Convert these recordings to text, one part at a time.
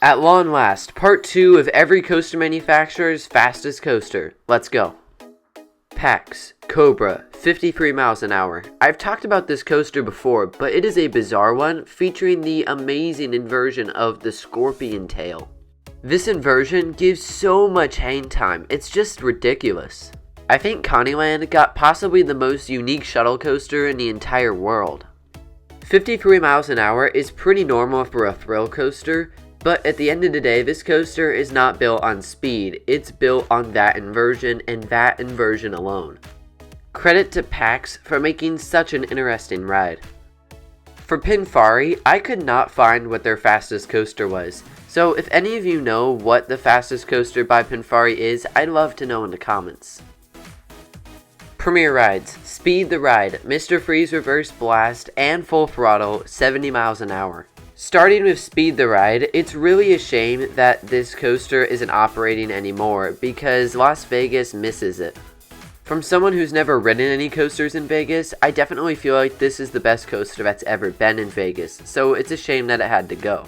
At long last, part 2 of every coaster manufacturer's fastest coaster. Let's go. PAX Cobra, 53 miles an hour. I've talked about this coaster before, but it is a bizarre one featuring the amazing inversion of the scorpion tail. This inversion gives so much hang time, it's just ridiculous. I think Coneyland got possibly the most unique shuttle coaster in the entire world. 53 miles an hour is pretty normal for a thrill coaster, but at the end of the day, this coaster is not built on speed, it's built on that inversion and that inversion alone. Credit to PAX for making such an interesting ride. For Pinfari, I could not find what their fastest coaster was, so if any of you know what the fastest coaster by Pinfari is, I'd love to know in the comments. Premier rides, Speed the Ride, Mr. Freeze Reverse Blast, and Full Throttle, 70 miles an hour. Starting with Speed the Ride, it's really a shame that this coaster isn't operating anymore because Las Vegas misses it. From someone who's never ridden any coasters in Vegas, I definitely feel like this is the best coaster that's ever been in Vegas, so it's a shame that it had to go.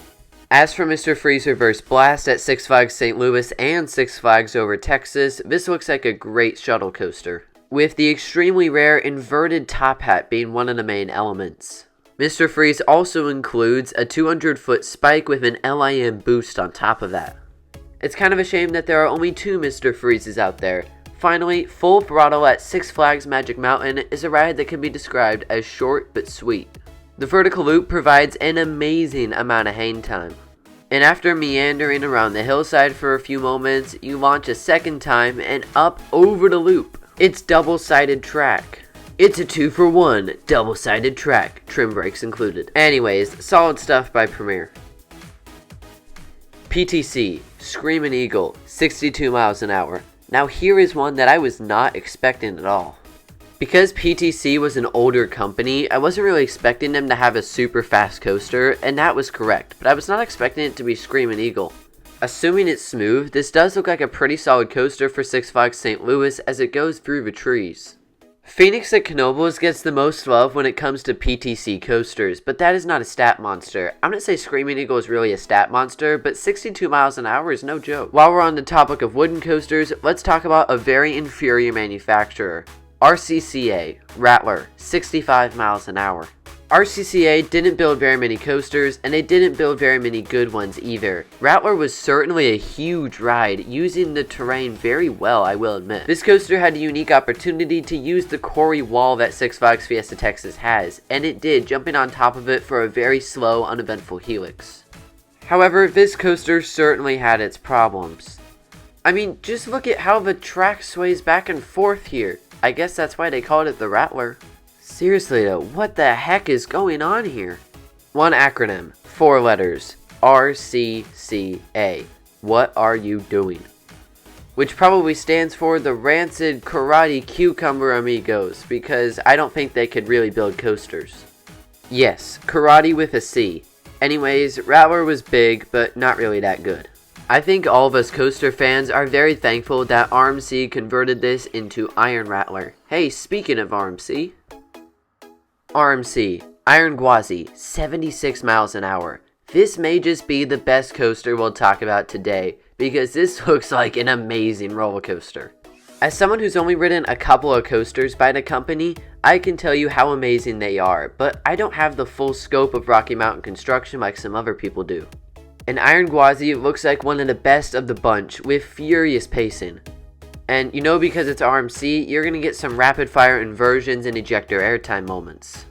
As for Mr. Freeze Reverse Blast at Six Flags St. Louis and Six Flags Over Texas, this looks like a great shuttle coaster, with the extremely rare inverted top hat being one of the main elements. Mr. Freeze also includes a 200-foot spike with an LIM boost on top of that. It's kind of a shame that there are only 2 Mr. Freezes out there. Finally, Full Throttle at Six Flags Magic Mountain is a ride that can be described as short but sweet. The vertical loop provides an amazing amount of hang time. And after meandering around the hillside for a few moments, you launch a second time and up over the loop. It's double-sided track. It's a 2-for-1, double-sided track, trim brakes included. Anyways, solid stuff by Premier. PTC, Screamin Eagle, 62 miles an hour. Now here is one that I was not expecting at all. Because PTC was an older company, I wasn't really expecting them to have a super fast coaster, and that was correct, but I was not expecting it to be Screamin Eagle. Assuming it's smooth, this does look like a pretty solid coaster for Six Flags St. Louis as it goes through the trees. Phoenix at Knoebels gets the most love when it comes to PTC coasters, but that is not a stat monster. I'm going to say Screamin Eagle is really a stat monster, but 62 miles an hour is no joke. While we're on the topic of wooden coasters, let's talk about a very inferior manufacturer. RCCA, Rattler, 65 miles an hour. RCCA didn't build very many coasters, and they didn't build very many good ones either. Rattler was certainly a huge ride, using the terrain very well, I will admit. This coaster had a unique opportunity to use the quarry wall that Six Flags Fiesta Texas has, and it did, jumping on top of it for a very slow, uneventful helix. However, this coaster certainly had its problems. I mean, just look at how the track sways back and forth here. I guess that's why they called it the Rattler. Seriously though, what the heck is going on here? One acronym, 4 letters, RCCA. What are you doing? Which probably stands for the Rancid Karate Cucumber Amigos, because I don't think they could really build coasters. Yes, karate with a C. Anyways, Rattler was big, but not really that good. I think all of us coaster fans are very thankful that RMC converted this into Iron Rattler. Hey, speaking of RMC. RMC, Iron Gwazi, 76 miles an hour. This may just be the best coaster we'll talk about today, because this looks like an amazing roller coaster. As someone who's only ridden a couple of coasters by the company, I can tell you how amazing they are, but I don't have the full scope of Rocky Mountain construction like some other people do. And Iron Gwazi looks like one of the best of the bunch, with furious pacing. And you know, because it's RMC, you're going to get some rapid fire inversions and ejector airtime moments.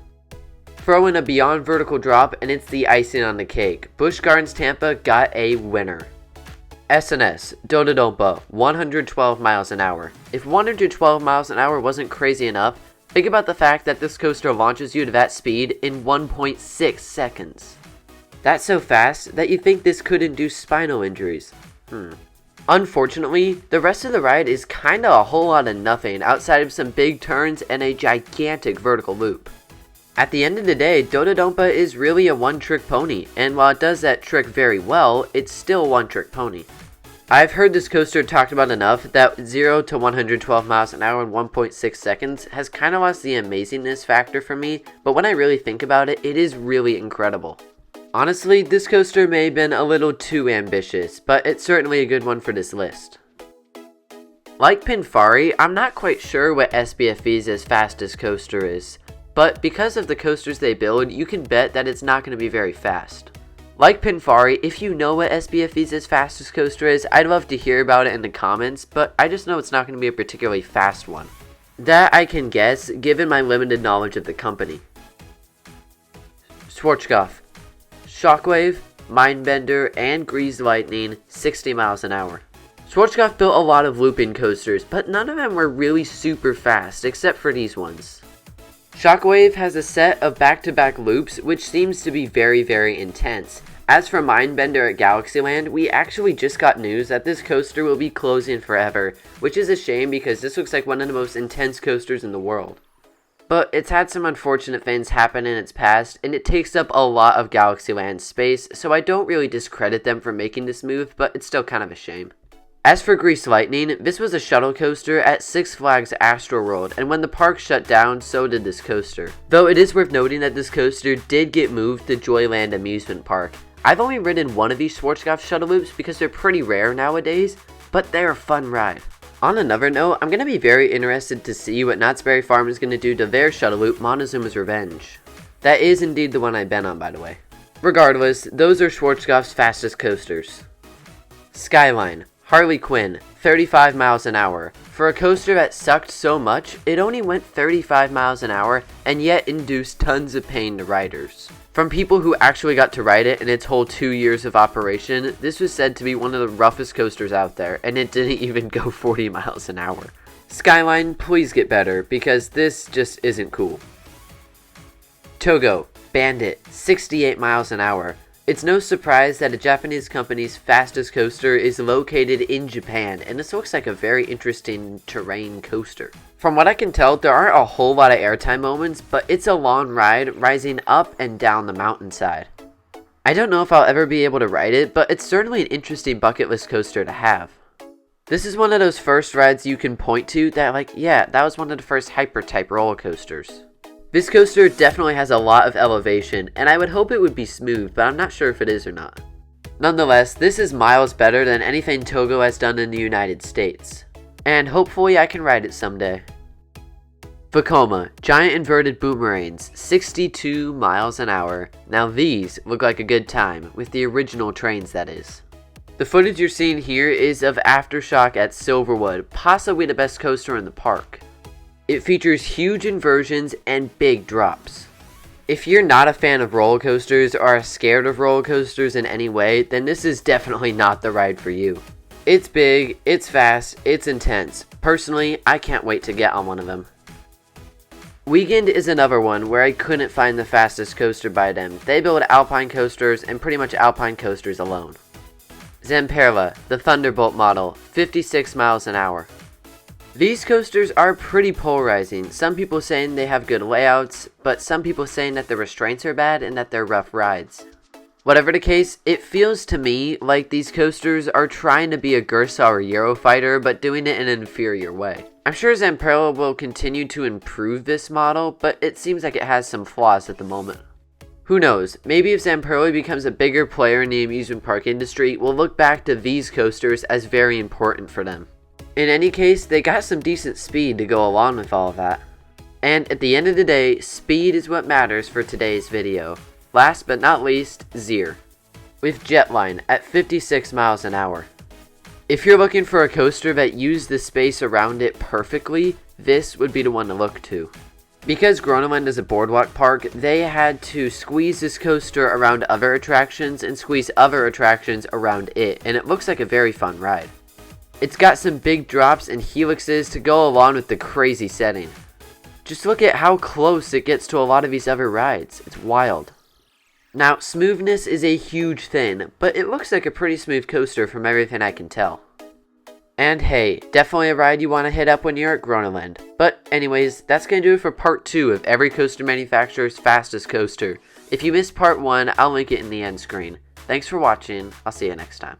Throw in a beyond vertical drop and it's the icing on the cake. Busch Gardens Tampa got a winner. SNS, Dodonpa, 112 miles an hour. If 112 miles an hour wasn't crazy enough, think about the fact that this coaster launches you to that speed in 1.6 seconds. That's so fast that you think this could induce spinal injuries. Unfortunately, the rest of the ride is kinda a whole lot of nothing outside of some big turns and a gigantic vertical loop. At the end of the day, Dodonpa is really a one-trick pony, and while it does that trick very well, it's still a one-trick pony. I've heard this coaster talked about enough that 0 to 112 miles an hour in 1.6 seconds has kinda lost the amazingness factor for me, but when I really think about it, it is really incredible. Honestly, this coaster may have been a little too ambitious, but it's certainly a good one for this list. Like Pinfari, I'm not quite sure what SBFE's fastest coaster is, but because of the coasters they build, you can bet that it's not going to be very fast. Like Pinfari, if you know what SBFE's fastest coaster is, I'd love to hear about it in the comments, but I just know it's not going to be a particularly fast one. That I can guess, given my limited knowledge of the company. Schwarzkopf, Shockwave, Mindbender, and Greased Lightning, 60 miles an hour. Schwarzkopf built a lot of looping coasters, but none of them were really super fast, except for these ones. Shockwave has a set of back-to-back loops, which seems to be very intense. As for Mindbender at Galaxyland, we actually just got news that this coaster will be closing forever, which is a shame because this looks like one of the most intense coasters in the world. But it's had some unfortunate things happen in its past, and it takes up a lot of Galaxyland's space, so I don't really discredit them for making this move, but it's still kind of a shame. As for Greased Lightning, this was a shuttle coaster at Six Flags Astroworld, and when the park shut down, so did this coaster. Though it is worth noting that this coaster did get moved to Joyland Amusement Park. I've only ridden one of these Schwarzkopf shuttle loops because they're pretty rare nowadays, but they're a fun ride. On another note, I'm going to be very interested to see what Knott's Berry Farm is going to do to their shuttle loop, Montezuma's Revenge. That is indeed the one I've been on, by the way. Regardless, those are Schwarzkopf's fastest coasters. Skyline, Harley Quinn, 35 miles an hour. For a coaster that sucked so much, it only went 35 miles an hour and yet induced tons of pain to riders. From people who actually got to ride it in its whole 2 years of operation, this was said to be one of the roughest coasters out there, and it didn't even go 40 miles an hour. Skyline, please get better, because this just isn't cool. Togo, Bandit, 68 miles an hour. It's no surprise that a Japanese company's fastest coaster is located in Japan, and this looks like a very interesting terrain coaster. From what I can tell, there aren't a whole lot of airtime moments, but it's a long ride rising up and down the mountainside. I don't know if I'll ever be able to ride it, but it's certainly an interesting bucket list coaster to have. This is one of those first rides you can point to that like, yeah, that was one of the first hyper-type roller coasters. This coaster definitely has a lot of elevation, and I would hope it would be smooth, but I'm not sure if it is or not. Nonetheless, this is miles better than anything Togo has done in the United States. And hopefully I can ride it someday. Vekoma, giant inverted boomerangs, 62 miles an hour. Now these look like a good time, with the original trains that is. The footage you're seeing here is of Aftershock at Silverwood, possibly the best coaster in the park. It features huge inversions and big drops. If you're not a fan of roller coasters or are scared of roller coasters in any way, then this is definitely not the ride for you. It's big, it's fast, it's intense. Personally, I can't wait to get on one of them. Weekend is another one where I couldn't find the fastest coaster by them. They build alpine coasters and pretty much alpine coasters alone. Zamperla, the Thunderbolt model, 56 miles an hour. These coasters are pretty polarizing, some people saying they have good layouts, but some people saying that the restraints are bad and that they're rough rides. Whatever the case, it feels to me like these coasters are trying to be a Gersa or Eurofighter, but doing it in an inferior way. I'm sure Zamperla will continue to improve this model, but it seems like it has some flaws at the moment. Who knows, maybe if Zamperla becomes a bigger player in the amusement park industry, we'll look back to these coasters as very important for them. In any case, they got some decent speed to go along with all of that. And at the end of the day, speed is what matters for today's video. Last but not least, Zier, with Jetline at 56 miles an hour. If you're looking for a coaster that used the space around it perfectly, this would be the one to look to. Because Groenland is a boardwalk park, they had to squeeze this coaster around other attractions and squeeze other attractions around it, and it looks like a very fun ride. It's got some big drops and helixes to go along with the crazy setting. Just look at how close it gets to a lot of these other rides. It's wild. Now, smoothness is a huge thing, but it looks like a pretty smooth coaster from everything I can tell. And hey, definitely a ride you want to hit up when you're at Groenland. But anyways, that's going to do it for part 2 of every coaster manufacturer's fastest coaster. If you missed part 1, I'll link it in the end screen. Thanks for watching, I'll see you next time.